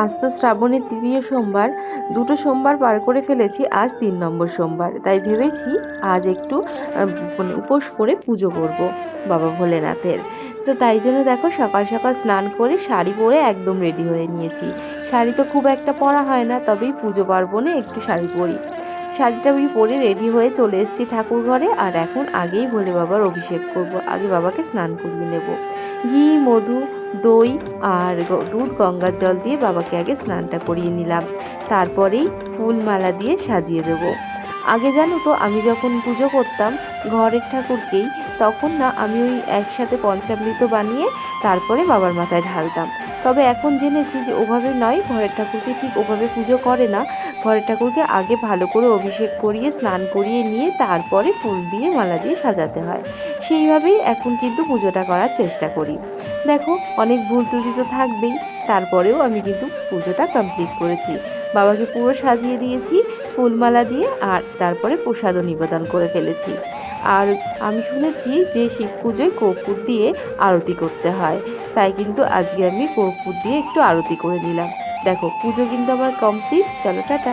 আজ তো শ্রাবণের তৃতীয় সোমবার, দুটো সোমবার পার করে ফেলেছি, আজ 3 নম্বর সোমবার। তাই ভেবেছি আজ একটু মানে উপোস করে পুজো করব বাবা ভোলেনাথের। তো তাই জন্য দেখো সকাল সকাল স্নান করে শাড়ি পরে একদম রেডি হয়ে নিয়েছি। শাড়ি তো খুব একটা পরা হয় না, তবেই পুজো পার্বণে একটু শাড়ি পরি। শাড়িটা আমি পরে রেডি হয়ে চলে এসেছি ঠাকুর ঘরে। আর এখন আগেই ভোলে বাবার অভিষেক করব, আগে বাবাকে স্নান করিয়ে নেব। ঘি, মধু, দই আর দুধ, গঙ্গার জল দিয়ে বাবাকে আগে স্নানটা করিয়ে নিলাম। তারপরেই ফুল মালা দিয়ে সাজিয়ে দেবো। আগে জানো তো আমি যখন পুজো করতাম ঘরের ঠাকুরকেই, তখন না আমি ওই একসাথে পঞ্চামৃত বানিয়ে তারপরে বাবার মাথায় ঢালতাম। তবে এখন জেনেছি যে ওভাবে নয়, ঘরের ঠাকুরকে ঠিক ওভাবে পুজো করে না। ঘরের ঠাকুরকে আগে ভালো করে অভিষেক করিয়ে স্নান করিয়ে নিয়ে তারপরে ফুল দিয়ে মালা দিয়ে সাজাতে হয়। সেইভাবেই এখন কিন্তু পুজোটা করার চেষ্টা করি। দেখো অনেক ভুল ত্রুটি তো থাকবেই, তারপরেও আমি কিন্তু পুজোটা কমপ্লিট করেছি। বাবাকে পুরো সাজিয়ে দিয়েছি ফুলমালা দিয়ে, আর তারপরে প্রসাদও নিবেদন করে ফেলেছি। আর আমি শুনেছি যে শিব পুজোয় কর্পূর দিয়ে আরতি করতে হয়, তাই কিন্তু আজকে আমি কর্পূর দিয়ে একটু আরতি করে নিলাম। দেখো পুজো কিন্তু আমার কমপ্লিট। চলো টাটা।